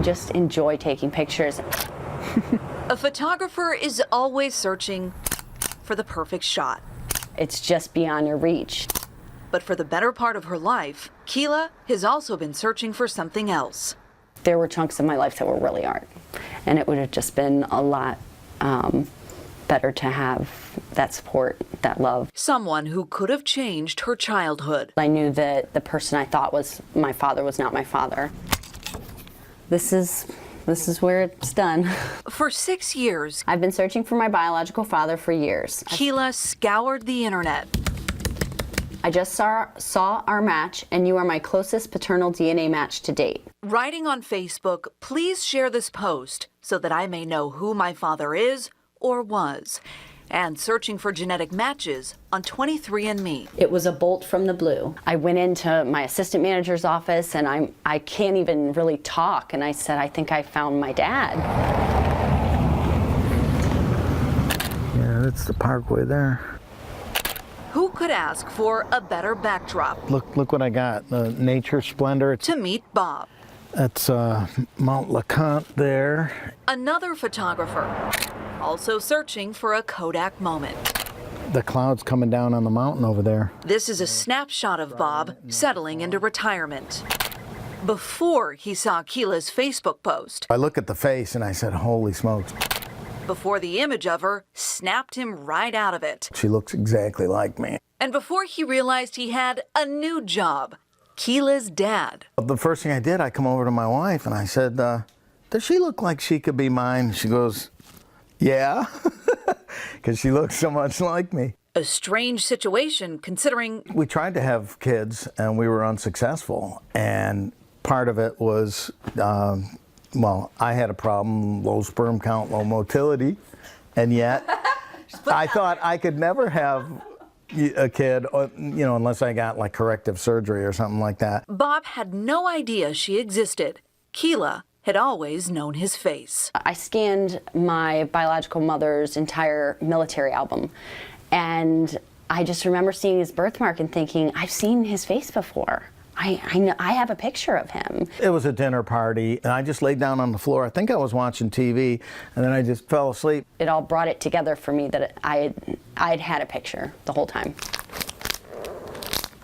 just enjoy taking pictures. A photographer is always searching for the perfect shot. It's just beyond your reach. But for the better part of her life, Keila has also been searching for something else. There were chunks of my life that were really art, and it would have just been a lot better to have that support, that love. Someone who could have changed her childhood. I knew that the person I thought was my father was not my father. This is where it's done. For 6 years, I've been searching for my biological father for years. Keila scoured the internet. I just saw our match, and you are my closest paternal DNA match to date. Writing on Facebook, please share this post so that I may know who my father is or was. And searching for genetic matches on 23andMe. It was a bolt from the blue. I went into my assistant manager's office, and I can't even really talk, and I said, I think I found my dad. Yeah, that's the parkway there. Who could ask for a better backdrop? Look what I got, the nature splendor. To meet Bob. That's Mount LeConte there. Another photographer, also searching for a Kodak moment. The clouds coming down on the mountain over there. This is a snapshot of Bob settling into retirement. Before he saw Keela's Facebook post. I look at the face and I said, holy smokes. Before the image of her snapped him right out of it. She looks exactly like me. And before he realized he had a new job, Keela's dad. The first thing I did, I come over to my wife and I said, does she look like she could be mine? She goes, yeah, because she looks so much like me. A strange situation considering we tried to have kids and we were unsuccessful. And part of it was, well, I had a problem, low sperm count, low motility, and yet I thought I could never have a kid, you know, unless I got like corrective surgery or something like that. Bob had no idea she existed. Keila had always known his face. I scanned my biological mother's entire military album, and I just remember seeing his birthmark and thinking, I've seen his face before. I have a picture of him. It was a dinner party, and I just laid down on the floor. I think I was watching TV, and then I just fell asleep. It all brought it together for me that I'd had a picture the whole time.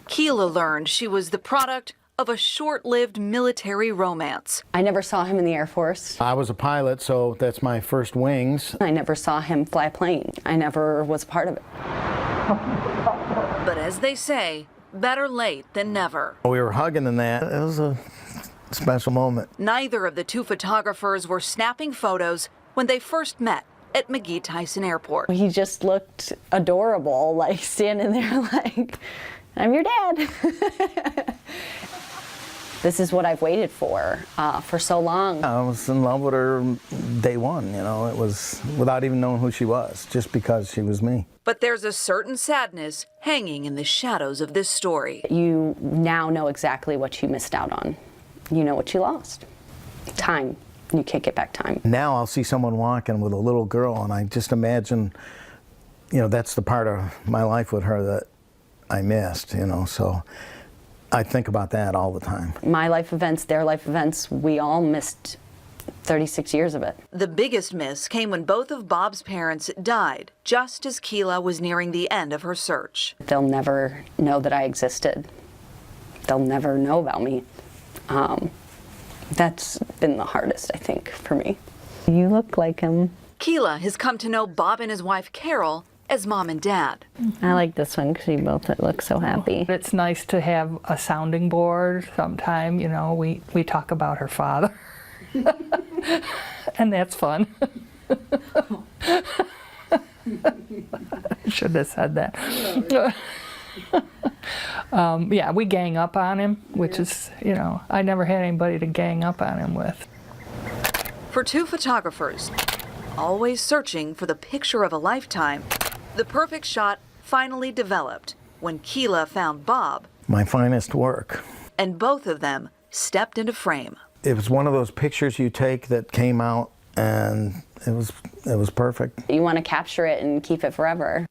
Keila learned she was the product of a short-lived military romance. I never saw him in the Air Force. I was a pilot, so that's my first wings. I never saw him fly a plane. I never was a part of it. But as they say, better late than never. We were hugging in that. It was a special moment. Neither of the two photographers were snapping photos when they first met at McGee-Tyson Airport. He just looked adorable, like standing there like, I'm your dad. This is what I've waited for so long. I was in love with her day one, you know. It was without even knowing who she was, just because she was me. But there's a certain sadness hanging in the shadows of this story. You now know exactly what you missed out on. You know what you lost. Time. You can't get back time. Now I'll see someone walking with a little girl, and I just imagine, you know, that's the part of my life with her that I missed, you know, so I think about that all the time. My life events, their life events, we all missed 36 years of it. The biggest miss came when both of Bob's parents died, just as Keila was nearing the end of her search. They'll never know that I existed. They'll never know about me. That's been the hardest, I think, for me. You look like him. Keila has come to know Bob and his wife, Carol, as mom and dad. I like this one because you both look so happy. It's nice to have a sounding board sometime, you know, we talk about her father. And that's fun. I should have said that. Yeah, we gang up on him, which is, you know, I never had anybody to gang up on him with. For two photographers, always searching for the picture of a lifetime, the perfect shot finally developed when Keila found Bob. My finest work. And both of them stepped into frame. It was one of those pictures you take that came out, and it was perfect. You want to capture it and keep it forever.